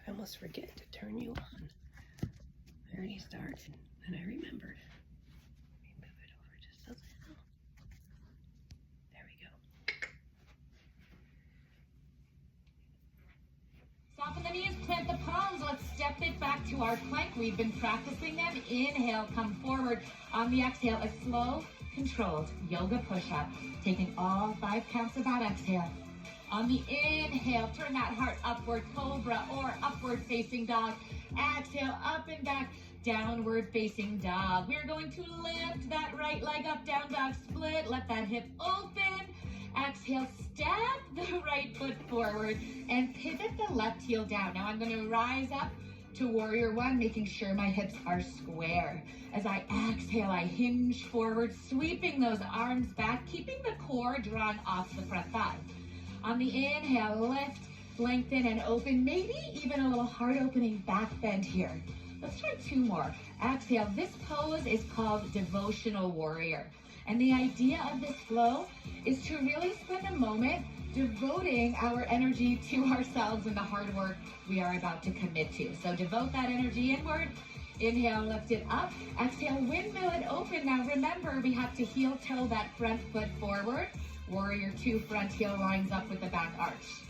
I almost forget to turn you on. I already started, and I remembered. Let me move it over just a little. There we go. Soften the knees, plant the palms. Let's step it back to our plank. We've been practicing them. Inhale, come forward. On the exhale, a slow, controlled yoga push-up. Taking all 5 counts of that exhale. On the inhale, turn that heart upward, cobra or upward facing dog. Exhale, up and back, downward facing dog. We're going to lift that right leg up, down dog split. Let that hip open. Exhale, step the right foot forward and pivot the left heel down. Now I'm going to rise up to warrior one, making sure my hips are square. As I exhale, I hinge forward, sweeping those arms back, keeping the core drawn off the front thigh. On the inhale, lift, lengthen, and open. Maybe even a little heart opening back bend here. Let's try 2 more. Exhale. This pose is called devotional warrior. And the idea of this flow is to really spend a moment devoting our energy to ourselves and the hard work we are about to commit to. So devote that energy inward. Inhale, lift it up. Exhale, windmill it open. Now remember, we have to heel toe that front foot forward. Warrior 2, front heel lines up with the back arch.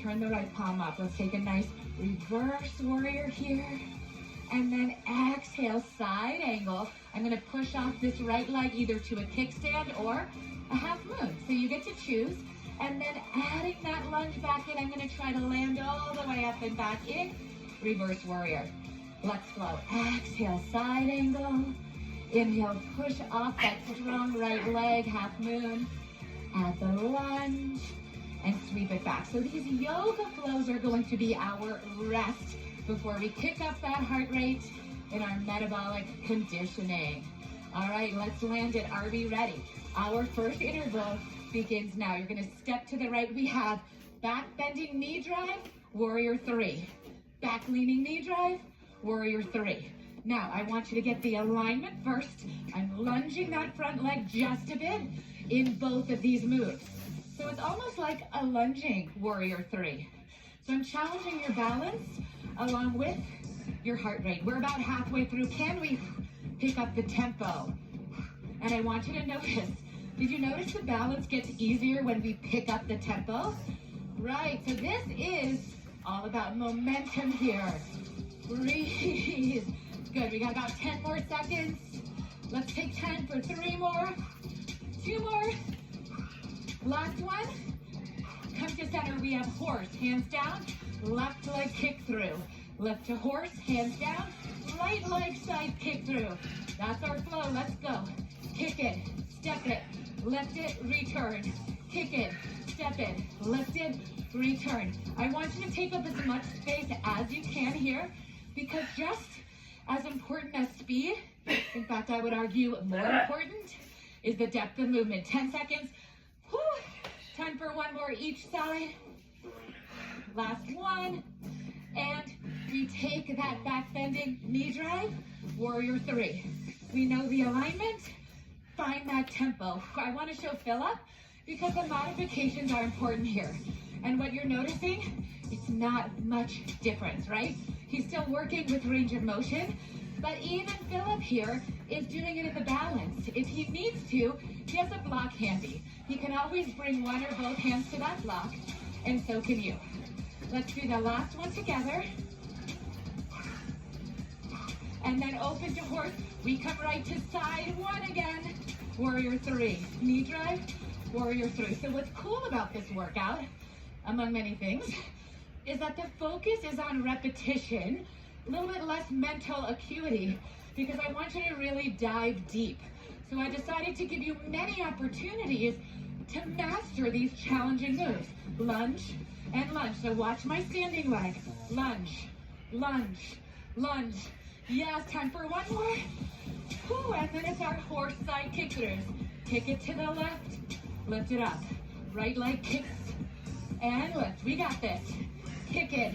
Turn the right palm up. Let's take a nice reverse warrior here. And then exhale, side angle. I'm going to push off this right leg either to a kickstand or a half moon. So you get to choose. And then adding that lunge back in, I'm going to try to land all the way up and back in. Reverse warrior. Let's flow. Exhale, side angle. Inhale, push off that strong right leg, half moon. Add the lunge and sweep it back. So these yoga flows are going to be our rest before we kick up that heart rate in our metabolic conditioning. All right, let's land it. Are we ready? Our first interval begins now. You're going to step to the right. We have back bending knee drive, warrior 3. Back leaning knee drive, warrior 3. Now, I want you to get the alignment first. I'm lunging that front leg just a bit in both of these moves. So it's almost like a lunging warrior 3. So I'm challenging your balance along with your heart rate. We're about halfway through. Can we pick up the tempo? And I want you to notice, did you notice the balance gets easier when we pick up the tempo? Right, so this is all about momentum here. Breathe. Good, we got about 10 more seconds. Let's take 10 for 3 more. 2 more. Last one. Come to center. We have horse. Hands down. Left leg kick through. Left to horse. Hands down. Right leg side kick through. That's our flow. Let's go. Kick it. Step it. Lift it. Return. Kick it. Step it. Lift it. Return. I want you to take up as much space as you can here, because just as important as speed, in fact, I would argue more important, is the depth of movement. 10 seconds. Whew. Time for 1 more each side. Last one. And we take that back bending knee drive, warrior 3. We know the alignment. Find that tempo. I want to show Philip because the modifications are important here. And what you're noticing, it's not much difference, right? He's still working with range of motion, but even Philip here is doing it at the balance. If he needs to, he has a block handy. He can always bring one or both hands to that block, and so can you. Let's do the last one together. And then open to horse. We come right to side 1 again. Warrior 3. Knee drive, warrior 3. So what's cool about this workout, among many things, is that the focus is on repetition, a little bit less mental acuity, because I want you to really dive deep. So I decided to give you many opportunities to master these challenging moves. Lunge and lunge. So watch my standing leg. Lunge, lunge, lunge. Yes, time for 1 more. Whew, and then it's our horse side kick throughs. Kick it to the left, lift it up. Right leg kicks and lift. We got this. Kick it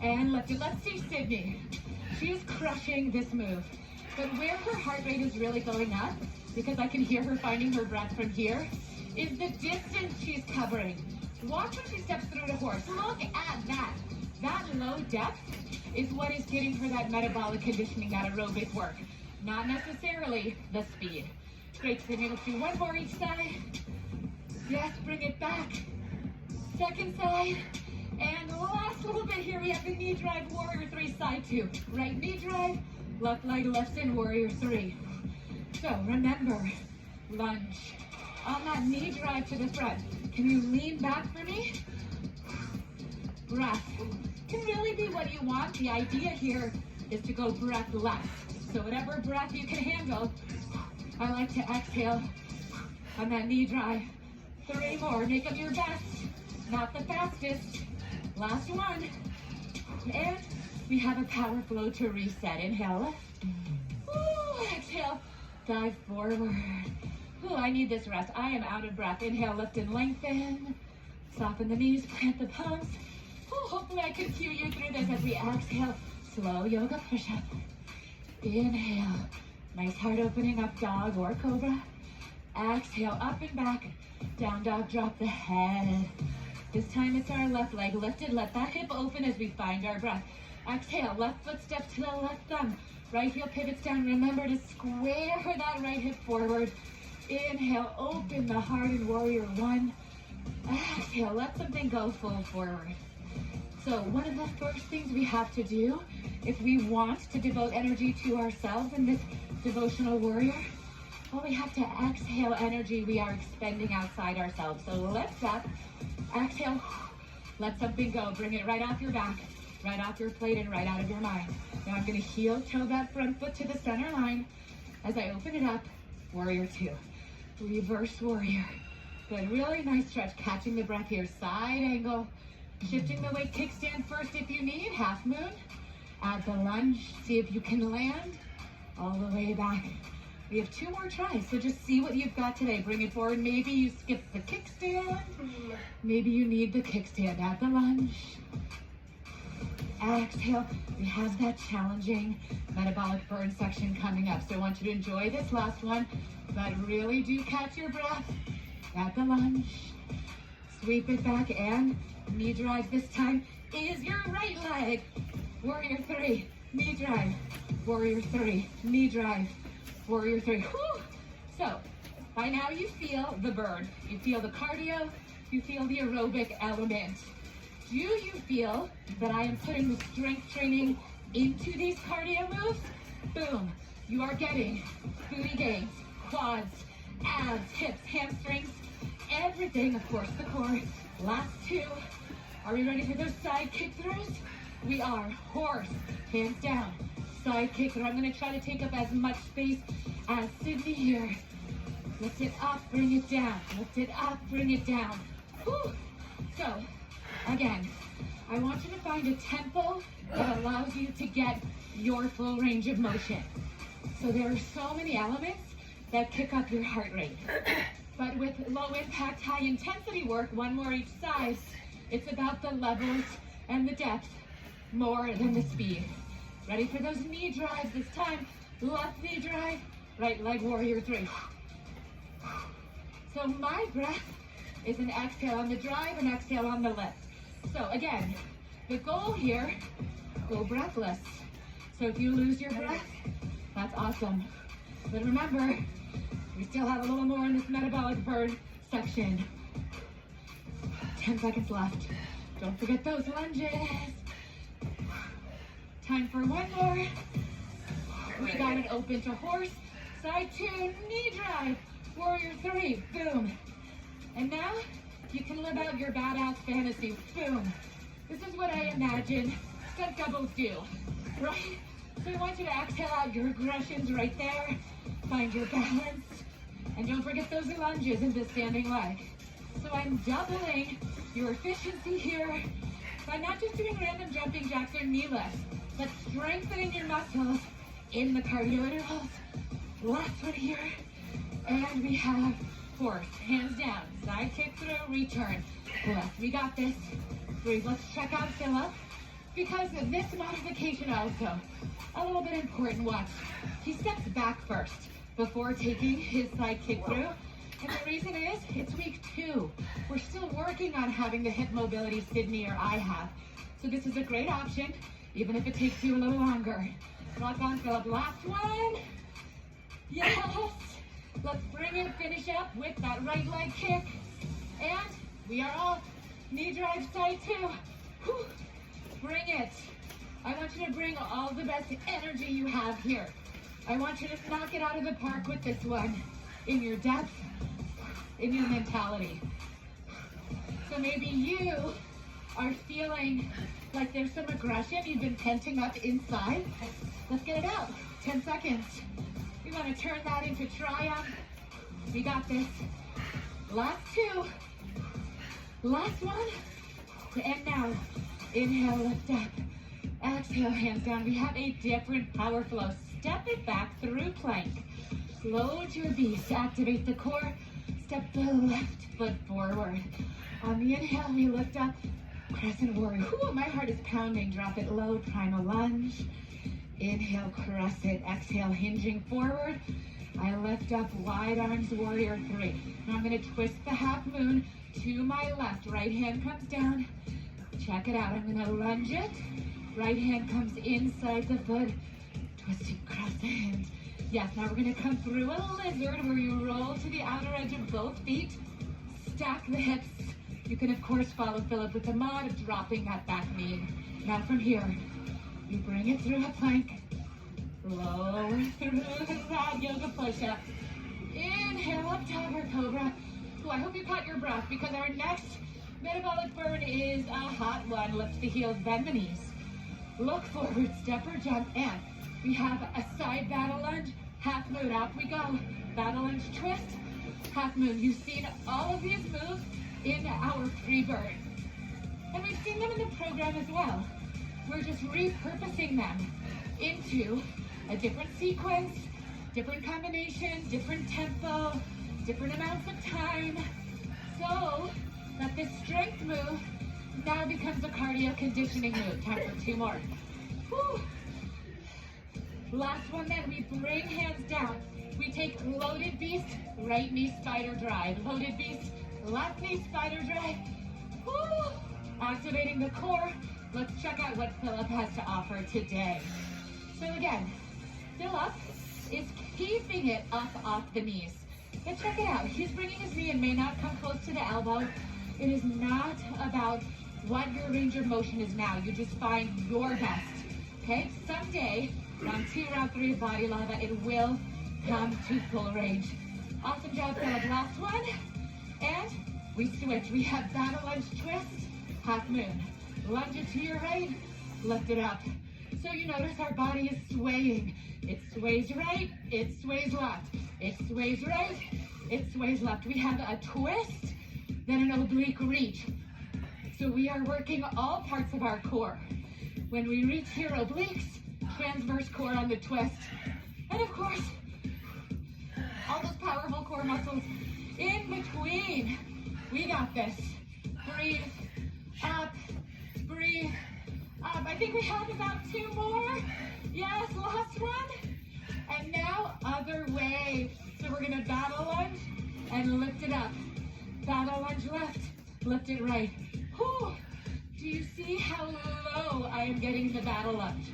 and lift it. Let's see Sydney. She is crushing this move. But where her heart rate is really going up, because I can hear her finding her breath from here, is the distance she's covering. Watch when she steps through the horse. Look at that. That low depth is what is getting her that metabolic conditioning, that aerobic work, not necessarily the speed. Great, so then let's do one more each side. Yes, bring it back. Second side. And the last little bit here, we have the knee drive, warrior 3, side 2. Right knee drive, left leg lifts in, warrior 3. So remember, lunge. On that knee drive to the front, can you lean back for me? Breath can really be what you want. The idea here is to go breathless. So whatever breath you can handle, I like to exhale on that knee drive. 3 more, make them your best, not the fastest. Last one. And we have a power flow to reset. Inhale. Ooh, exhale. Dive forward. Ooh, I need this rest. I am out of breath. Inhale, lift and lengthen. Soften the knees, plant the palms. Ooh, hopefully I can cue you through this as we exhale. Slow yoga push-up. Inhale. Nice heart opening up, dog or cobra. Exhale, up and back. Down dog, drop the head. This time it's our left leg lifted. Let that hip open as we find our breath. Exhale, left foot step to the left thumb. Right heel pivots down. Remember to square that right hip forward. Inhale, open the heart in warrior 1. Exhale, let something go full forward. So one of the first things we have to do if we want to devote energy to ourselves in this devotional warrior, well, we have to exhale energy we are expending outside ourselves. So lift up, exhale, let something go. Bring it right off your back, right off your plate, and right out of your mind. Now I'm going to heel toe that front foot to the center line. As I open it up, warrior 2, reverse warrior. Good, really nice stretch, catching the breath here, side angle, shifting the weight, kickstand first if you need, half moon. Add the lunge, see if you can land all the way back. We have 2 more tries, so just see what you've got today. Bring it forward. Maybe you skip the kickstand. Maybe you need the kickstand. Add the lunge. Exhale. We have that challenging metabolic burn section coming up. So I want you to enjoy this last one, but really do catch your breath. Add the lunge. Sweep it back and knee drive this time is your right leg. Warrior 3, knee drive. Warrior 3, knee drive. Warrior 3. Whew. So by now you feel the burn. You feel the cardio. You feel the aerobic element. Do you feel that I am putting the strength training into these cardio moves? Boom. You are getting booty gains, quads, abs, hips, hamstrings, everything. Of course, the core. Last 2. Are we ready for those side kick throughs? We are. Horse, hands down. Side kick through. I'm going to try to take up as much space as Sydney here. Lift it up, bring it down. Lift it up, bring it down. Whew. So, again, I want you to find a tempo that allows you to get your full range of motion. So there are so many elements that kick up your heart rate. But with low impact, high intensity work, 1 more each side, it's about the levels and the depth more than the speed. Ready for those knee drives this time. Left knee drive, right leg warrior 3. So my breath is an exhale on the drive and exhale on the lift. So again, the goal here, go breathless. So if you lose your breath, that's awesome. But remember, we still have a little more in this metabolic burn section. 10 seconds left. Don't forget those lunges. Time for 1 more. We got it open to horse. Side 2, knee drive. Warrior 3, boom. And now you can live out your badass fantasy. Boom. This is what I imagine stunt doubles do, right? So I want you to exhale out your aggressions right there. Find your balance. And don't forget those lunges into standing leg. So I'm doubling your efficiency here by not just doing random jumping jacks or knee lifts, but strengthening your muscles in the cardio intervals. Last one here. And we have horse, hands down, side kick through, return. Left, we got this. Breathe, let's check out Philip. Because this modification also, a little bit important, watch. He steps back first before taking his side kick through. And the reason is, it's week 2. We're still working on having the hip mobility Sydney or I have. So this is a great option, even if it takes you a little longer. Rock on, Philip. Last one. Yes. Let's bring it, finish up with that right leg kick. And we are off. Knee drive side two. Whew. Bring it. I want you to bring all the best energy you have here. I want you to knock it out of the park with this one. In your depth, in your mentality. So maybe you are feeling like there's some aggression you've been penting up inside. Let's get it out. 10 seconds. We want to turn that into triumph. We got this. Last two. Last one. And now, inhale, lift up. Exhale, hands down. We have a different power flow. Step it back through plank. Slow to your beast. Activate the core. Step the left foot forward. On the inhale, we lift up. Crescent warrior. Whew, my heart is pounding. Drop it low. Primal lunge. Inhale, crescent. Exhale, hinging forward. I lift up, wide arms, warrior three. Now I'm going to twist the half moon to my left. Right hand comes down. Check it out. I'm going to lunge it. Right hand comes inside the foot. Twisting across the hands. Yes, now we're going to come through a lizard where you roll to the outer edge of both feet. Stack the hips. You can, of course, follow Philip with the mod of dropping that back knee. Now from here, you bring it through a plank. Lower through the side yoga push-up. Inhale up, tiger cobra. Ooh, I hope you caught your breath because our next metabolic burn is a hot one. Lift the heels, bend the knees. Look forward, step or jump, and we have a side battle lunge, half moon, out we go. Battle lunge twist, half moon. You've seen all of these moves in our pre-burn. And we've seen them in the program as well. We're just repurposing them into a different sequence, different combination, different tempo, different amounts of time, so that this strength move now becomes a cardio conditioning move. Time for two more. Whew. Last one then, we bring hands down. We take loaded beast, right knee spider drive. Loaded beast, left knee spider drive. Whew. Activating the core. Let's check out what Philip has to offer today. So again, Philip is keeping it up off the knees. But check it out. He's bringing his knee and may not come close to the elbow. It is not about what your range of motion is now. You just find your best. Okay? Someday, round 2, round 3 of body lava, it will come to full range. Awesome job, Philip. Last one. And we switch. We have battle lunge twist, half moon. Lunge it to your right, lift it up. So you notice our body is swaying. It sways right, it sways left. It sways right, it sways left. We have a twist, then an oblique reach. So we are working all parts of our core. When we reach here, obliques, transverse core on the twist. And of course, all those powerful core muscles in between. We got this. Breathe, up, breathe, up. I think we have about 2 more. Yes, last one. And now, other way. So we're gonna battle lunge and lift it up. Battle lunge left, lift it right. Whew. Do you see how low I am getting the battle lunge?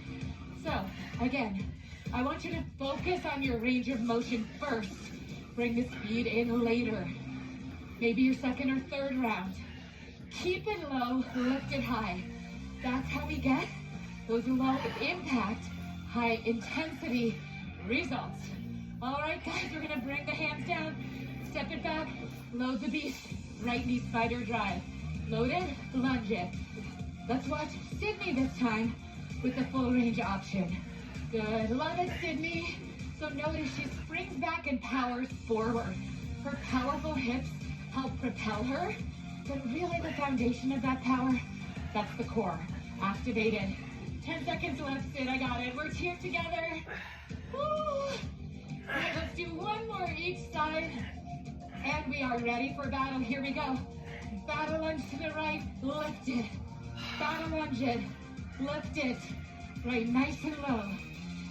So, again, I want you to focus on your range of motion first. Bring the speed in later. Maybe your second or third round. Keep it low, lift it high. That's how we get those low impact, high intensity results. All right, guys, we're gonna bring the hands down, step it back, load the beast, right knee spider drive. Load it, lunge it. Let's watch Sydney this time with the full range option. Good, love it, Sydney. So notice she springs back and powers forward. Her powerful hips help propel her, but really the foundation of that power, that's the core. Activated. 10 seconds left, Sid, I got it. We're here together. Woo! All right, let's do one more each side. And we are ready for battle. Here we go. Battle lunge to the right, lift it. Battle lunge it, lift it. Right, nice and low.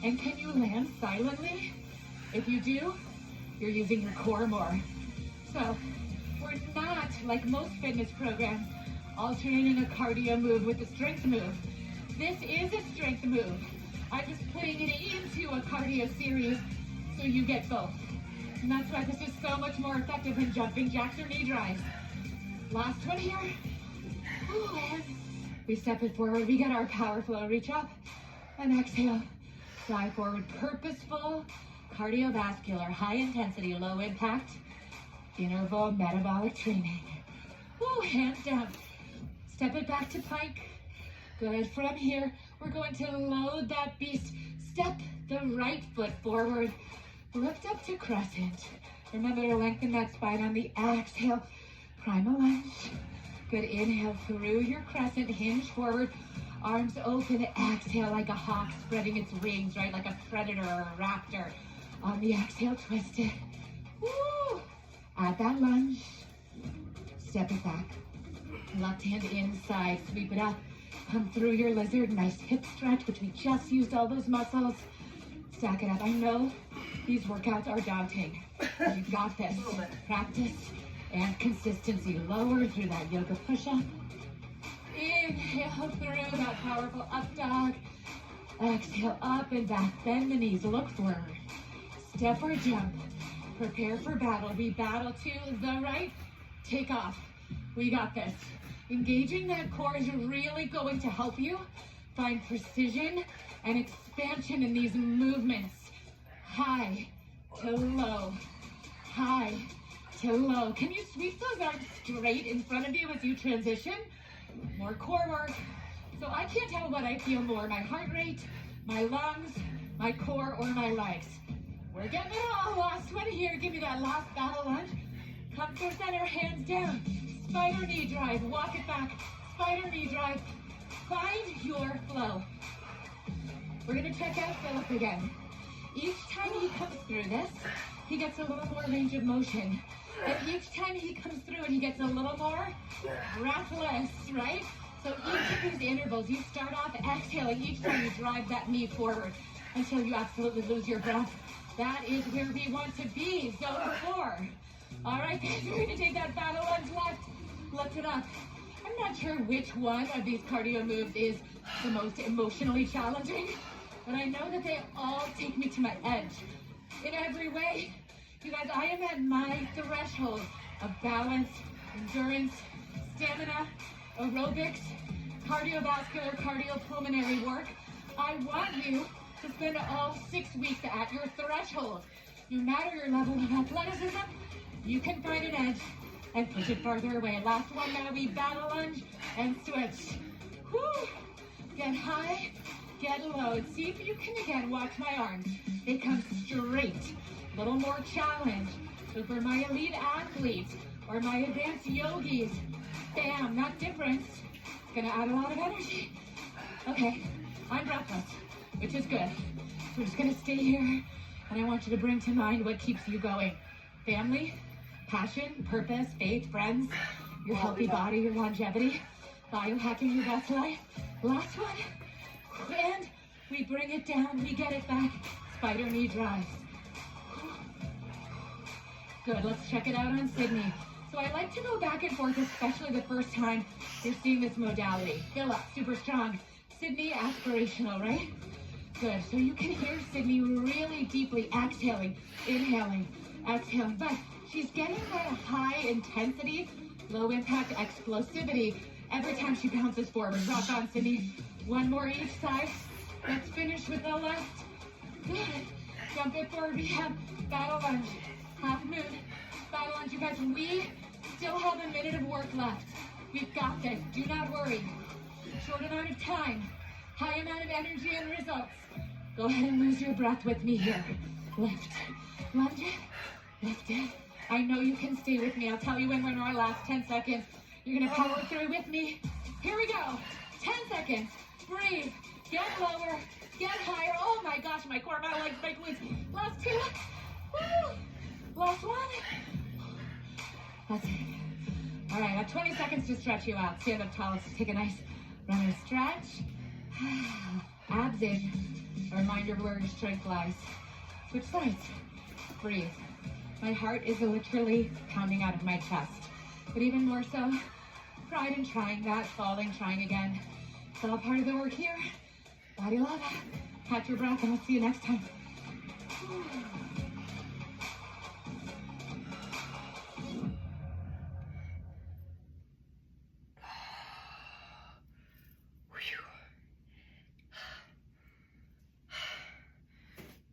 And can you land silently? If you do, you're using your core more. So, we're not, like most fitness programs, alternating a cardio move with a strength move. This is a strength move. I'm just putting it into a cardio series so you get both. And that's why this is so much more effective than jumping jacks or knee drives. Last one here. Ooh, and we step it forward. We get our power flow. Reach up and exhale. Slide forward. Purposeful, cardiovascular, high intensity, low impact, interval metabolic training. Ooh, hands down. Step it back to plank. Good. From here, we're going to load that beast. Step the right foot forward. Lift up to crescent. Remember to lengthen that spine on the exhale. Primal lunge. Good. Inhale through your crescent. Hinge forward. Arms open. Exhale like a hawk spreading its wings, right? Like a predator or a raptor. On the exhale, twist it. Woo! Add that lunge. Step it back. Left hand inside. Sweep it up. Come through your lizard. Nice hip stretch, which we just used all those muscles. Stack it up. I know these workouts are daunting. You got this. Practice and consistency. Lower through that yoga push-up. Inhale through that powerful up dog. Exhale up and back. Bend the knees. Look forward. Step or jump. Prepare for battle. We battle to the right. Take off. We got this. Engaging that core is really going to help you find precision and expansion in these movements. High to low. High to low. Can you sweep those arms straight in front of you as you transition? More core work. So I can't tell what I feel more, my heart rate, my lungs, my core, or my legs. We're getting it all. Last one here. Give me that last battle lunge. Come to center, hands down. Spider knee drive. Walk it back. Spider knee drive. Find your flow. We're going to check out Philip again. Each time he comes through this, he gets a little more range of motion. And each time he comes through and he gets a little more breathless, right? So each of these intervals, you start off exhaling each time you drive that knee forward until you absolutely lose your breath. That is where we want to be, zone 4. All right, guys, we're gonna take that battle lunge left. Lift it up. I'm not sure which one of these cardio moves is the most emotionally challenging, but I know that they all take me to my edge in every way. You guys, I am at my threshold of balance, endurance, stamina, aerobics, cardiovascular, cardiopulmonary work. I want you to spend all 6 weeks at your threshold. No matter your level of athleticism, you can find an edge and push it farther away. Last one, now we battle lunge and switch. Woo! Get high, get low, and see if you can again watch my arms. They come straight. A little more challenge. So for my elite athletes or my advanced yogis, bam, not difference. It's gonna add a lot of energy. Okay, I'm breathless, which is good. We're just gonna stay here, and I want you to bring to mind what keeps you going. Family, passion, purpose, faith, friends, your healthy body, your longevity, biohacking your best life. Last one, and we bring it down, we get it back. Spider knee drives. Good, let's check it out on Sydney. So I like to go back and forth, especially the first time you're seeing this modality. Fill up, super strong. Sydney, aspirational, right? Good, so you can hear Sydney really deeply exhaling, inhaling, exhaling, but she's getting that high intensity, low impact explosivity every time she bounces forward. Rock on, Sydney. One more each side. Let's finish with the left. Good. Jump it forward. We have battle lunge, half moon, battle lunge. You guys, we still have a minute of work left. We've got this. Do not worry. Short amount of time, high amount of energy and results. Go ahead and lose your breath with me here. Lift, lunge it, lift it. I know you can stay with me. I'll tell you when we're in our last 10 seconds. You're gonna power through with me. Here we go. 10 seconds. Breathe. Get lower. Get higher. Oh my gosh, my core, my legs, my glutes. Last 2. Woo. Last 1. That's it. All right, I have 20 seconds to stretch you out. Stand up tall. Let's take a nice runner stretch. Abs in. A reminder of where your strength lies. Switch sides. Breathe. My heart is literally pounding out of my chest. But even more so, pride in trying that, falling, trying again. It's all part of the work here. Body love. Catch your breath and I'll see you next time.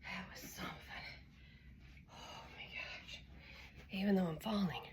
That was something. Oh my gosh. Even though I'm falling,